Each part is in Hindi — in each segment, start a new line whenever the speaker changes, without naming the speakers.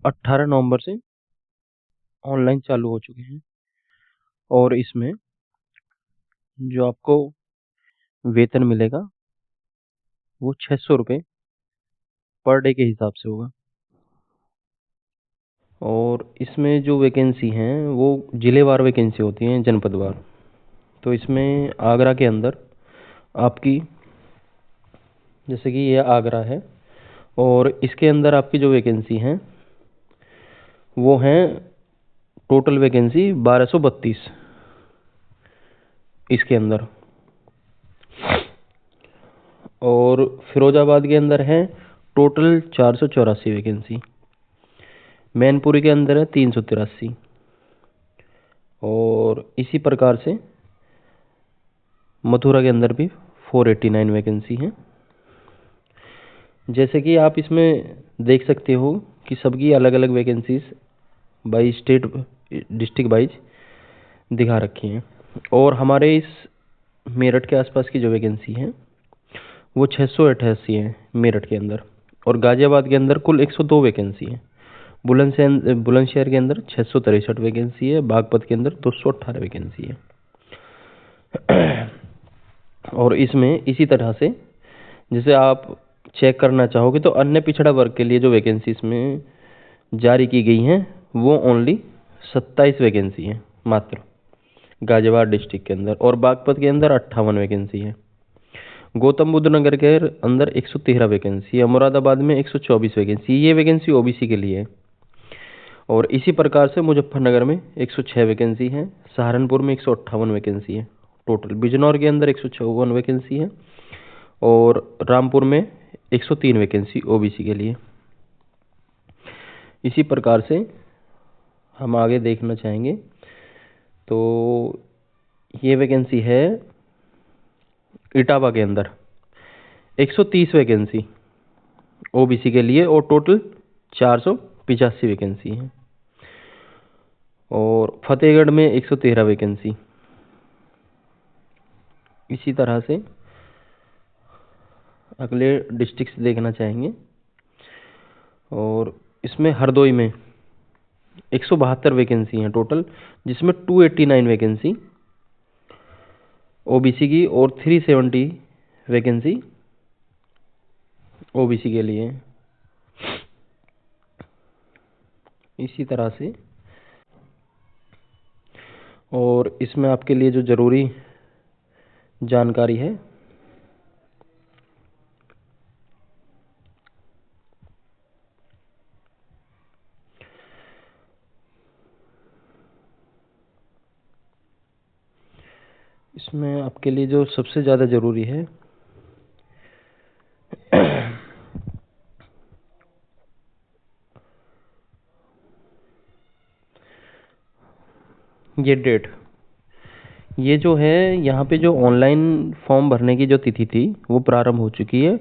18 नवंबर से ऑनलाइन चालू हो चुके हैं। और इसमें जो आपको वेतन मिलेगा वो 600 रुपये पर डे के हिसाब से होगा। और इसमें जो वैकेंसी हैं वो जिलेवार वैकेंसी होती हैं, जनपदवार। तो इसमें आगरा के अंदर आपकी, जैसे कि ये आगरा है, और इसके अंदर आपकी जो वैकेंसी हैं वो हैं टोटल वैकेंसी 1232 इसके अंदर। और फिरोजाबाद के अंदर है टोटल 484 वैकेंसी। मैनपुरी के अंदर है 383। और इसी प्रकार से मथुरा के अंदर भी 489 वैकेंसी हैं। जैसे कि आप इसमें देख सकते हो कि सबकी अलग अलग vacancies by state, district wise दिखा रखी हैं। और हमारे इस मेरठ के आसपास की जो वैकेंसी हैं वो 688 हैं मेरठ के अंदर। और गाजियाबाद के अंदर कुल 102 वैकेंसी हैं। बुलंदशहर के अंदर 663 वैकेंसी है। बागपत के अंदर 218 वैकेंसी है। और इसमें इसी तरह से जैसे आप चेक करना चाहोगे तो अन्य पिछड़ा वर्ग के लिए जो वैकेंसी इसमें जारी की गई हैं वो ओनली 27 वैकेंसी हैं मात्र गाजियाबाद डिस्ट्रिक्ट के अंदर। और बागपत के अंदर 58 वैकेंसी है। गौतम बुद्ध नगर के अंदर 113 वैकेंसी है। मुरादाबाद में 124 वैकेंसी। ये वैकेंसी ओबीसी के लिए है। और इसी प्रकार से मुजफ्फरनगर में 106 वैकेंसी है। सहारनपुर में 158 वैकेंसी है टोटल। बिजनौर के अंदर 154 वैकेंसी है। और रामपुर में 103 वैकेंसी ओबीसी के लिए। इसी प्रकार से हम आगे देखना चाहेंगे तो ये वैकेंसी है इटावा के अंदर 130 वैकेंसी ओबीसी के लिए। और टोटल 485 वैकेंसी है। और फतेहगढ़ में 113 वैकेंसी। इसी तरह से अगले डिस्ट्रिक्ट देखना चाहेंगे। और इसमें हरदोई में 172 वैकेंसी हैं टोटल, जिसमें 289 वैकेंसी ओबीसी की और 370 वैकेंसी ओबीसी के लिए। इसी तरह से और इसमें आपके लिए जो ज़रूरी जानकारी है इसमें आपके लिए जो सबसे ज़्यादा ज़रूरी है ये डेट, ये जो है यहाँ पे जो ऑनलाइन फॉर्म भरने की जो तिथि थी वो प्रारंभ हो चुकी है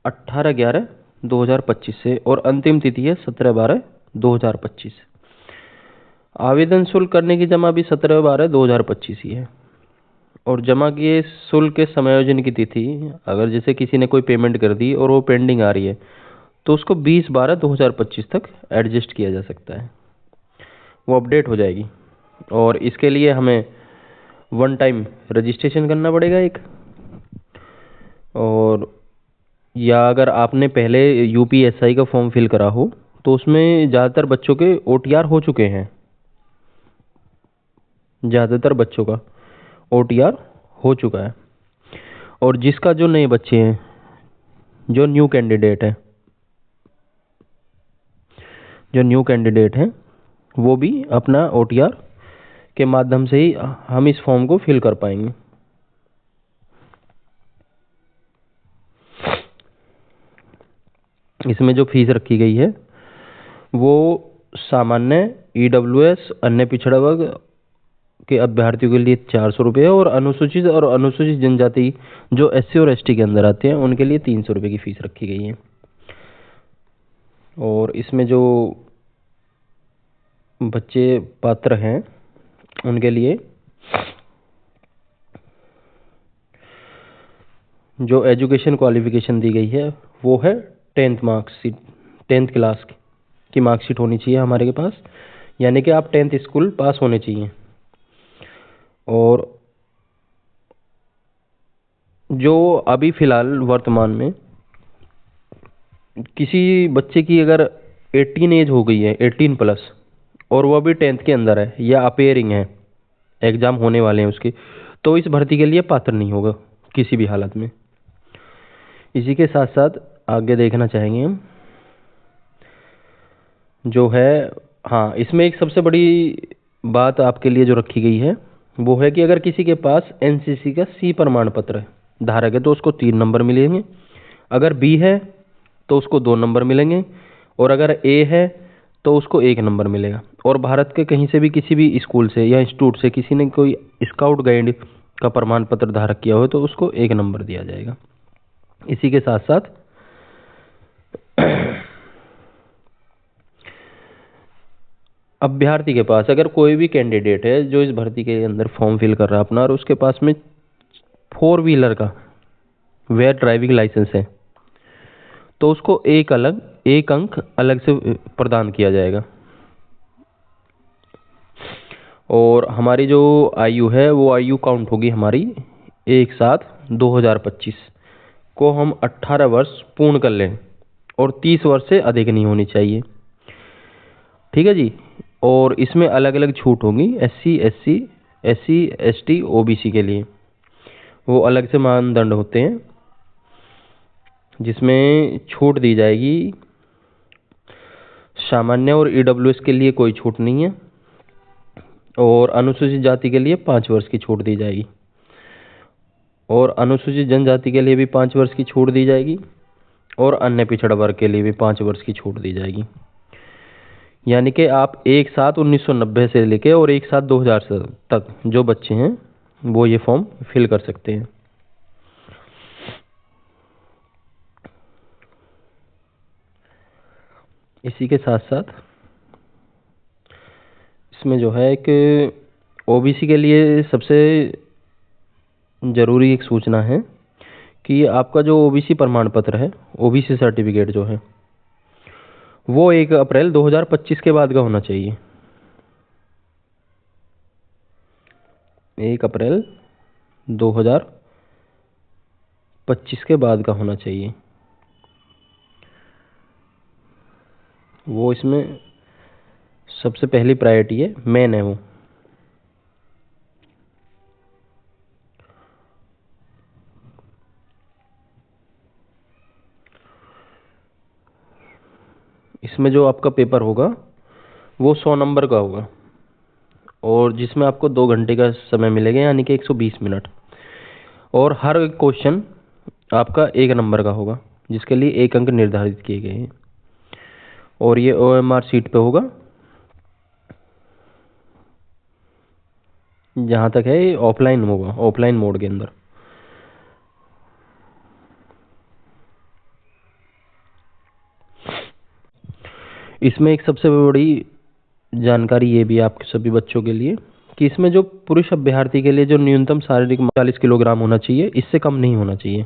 18/11/2025 से। और अंतिम तिथि है 17/12/2025। आवेदन शुल्क करने की जमा भी 17/12/2025 ही है। और जमा किए शुल्क के समायोजन की तिथि, अगर जैसे किसी ने कोई पेमेंट कर दी और वो पेंडिंग आ रही है तो उसको 20/12/2025 तक एडजस्ट किया जा सकता है, वो अपडेट हो जाएगी। और इसके लिए हमें वन टाइम रजिस्ट्रेशन करना पड़ेगा एक। और या अगर आपने पहले यूपीएसआई का फॉर्म फिल करा हो तो उसमें ज़्यादातर बच्चों के ओटीआर हो चुके हैं। ज़्यादातर बच्चों का ओटीआर हो चुका है। और जिसका जो नए बच्चे हैं, जो न्यू कैंडिडेट हैं, वो भी अपना ओटीआर के माध्यम से ही हम इस फॉर्म को फिल कर पाएंगे। इसमें जो फीस रखी गई है वो सामान्य, ईडब्ल्यूएस, अन्य पिछड़ा वर्ग के अभ्यर्थियों के लिए 400 रुपये है। और अनुसूचित जनजाति जो एससी और एसटी के अंदर आते हैं उनके लिए 300 रुपये की फीस रखी गई है। और इसमें जो बच्चे पात्र हैं उनके लिए जो एजुकेशन क्वालिफिकेशन दी गई है वो है 10th मार्क्स, 10th क्लास की की मार्कशीट होनी चाहिए हमारे के पास, यानी कि आप 10th स्कूल पास होने चाहिए। और जो अभी फ़िलहाल वर्तमान में किसी बच्चे की अगर 18 एज हो गई है, 18 प्लस, और वो अभी 10th के अंदर है या अपेयरिंग है, एग्ज़ाम होने वाले हैं उसके, तो इस भर्ती के लिए पात्र नहीं होगा किसी भी हालत में। इसी के साथ साथ आगे देखना चाहेंगे हम जो है, हाँ, इसमें एक सबसे बड़ी बात आपके लिए जो रखी गई है वो है कि अगर किसी के पास एनसीसी का सी प्रमाण पत्र धारक है तो उसको 3 नंबर मिलेंगे, अगर बी है तो उसको 2 नंबर मिलेंगे, और अगर ए है तो उसको 1 नंबर मिलेगा। और भारत के कहीं से भी किसी भी स्कूल से या इंस्टीट्यूट से किसी ने कोई स्काउट गाइड का प्रमाण पत्र धारक किया हो तो उसको 1 नंबर दिया जाएगा। इसी के साथ साथ अभ्यर्थी के पास अगर कोई भी कैंडिडेट है जो इस भर्ती के अंदर फॉर्म फिल कर रहा है अपना, और उसके पास में 4 व्हीलर का वैध ड्राइविंग लाइसेंस है, तो उसको एक अंक अलग से प्रदान किया जाएगा। और हमारी जो आयु है वो आयु काउंट होगी हमारी 1/7/2025 को हम 18 वर्ष पूर्ण कर लें, और 30 वर्ष से अधिक नहीं होनी चाहिए। ठीक है जी। और इसमें अलग अलग छूट होंगी SC ST OBC के लिए, वो अलग से मानदंड होते हैं जिसमें छूट दी जाएगी। सामान्य और EWS के लिए कोई छूट नहीं है, और अनुसूचित जाति के लिए 5 वर्ष की छूट दी जाएगी, और अनुसूचित जनजाति के लिए भी 5 वर्ष की छूट दी जाएगी, और अन्य पिछड़ा वर्ग के लिए भी 5 वर्ष की छूट दी जाएगी। यानी कि आप 1/7/1990 से लेके और 1/7/2000 तक जो बच्चे हैं वो ये फॉर्म फिल कर सकते हैं। इसी के साथ साथ इसमें जो है एक OBC के लिए सबसे ज़रूरी एक सूचना है कि आपका जो OBC प्रमाण पत्र है, OBC सर्टिफिकेट जो है, वो 1 अप्रैल 2025 के बाद का होना चाहिए। 1 अप्रैल 2025 के बाद का होना चाहिए। वो इसमें सबसे पहली प्रायोरिटी है, मेन है वो। इसमें जो आपका पेपर होगा वो 100 नंबर का होगा, और जिसमें आपको 2 घंटे का समय मिलेगा, यानी कि 120 मिनट। और हर क्वेश्चन आपका 1 नंबर का होगा, जिसके लिए 1 अंक निर्धारित किए गए हैं, और ये OMR सीट पे होगा। जहाँ तक है ये ऑफलाइन होगा, ऑफलाइन मोड के अंदर। इसमें एक सबसे बड़ी जानकारी ये भी आपके सभी बच्चों के लिए कि इसमें जो पुरुष अभ्यर्थी के लिए जो न्यूनतम शारीरिक 40 किलोग्राम होना चाहिए, इससे कम नहीं होना चाहिए।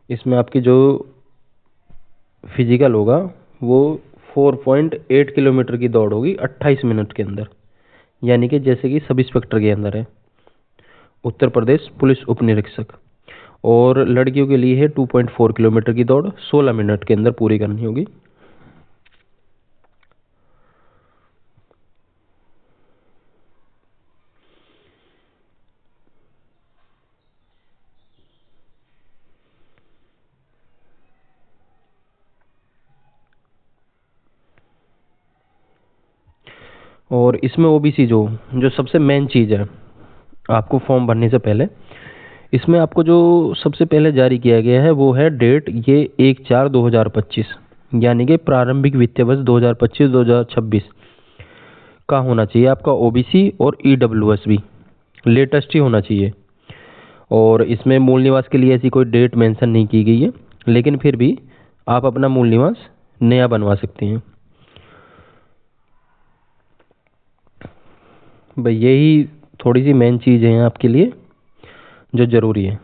इसमें आपकी जो फिजिकल होगा वो 4.8 किलोमीटर की दौड़ होगी 28 मिनट के अंदर, यानी कि जैसे कि सब इंस्पेक्टर के अंदर है, उत्तर प्रदेश पुलिस उप निरीक्षक। और लड़कियों के लिए है 2.4 किलोमीटर की दौड़ 16 मिनट के अंदर पूरी करनी होगी। और इसमें OBC जो जो सबसे मेन चीज़ है आपको फॉर्म भरने से पहले, इसमें आपको जो सबसे पहले जारी किया गया है वो है डेट, ये 1/4/2025, यानी कि प्रारंभिक वित्तीय वर्ष 2025-2026 का होना चाहिए आपका OBC और EWS भी लेटेस्ट ही होना चाहिए। और इसमें मूल निवास के लिए ऐसी कोई डेट मेंशन नहीं की गई है, लेकिन फिर भी आप अपना मूल निवास नया बनवा सकते हैं। भाई यही थोड़ी सी मेन चीज़ है आपके लिए जो ज़रूरी है।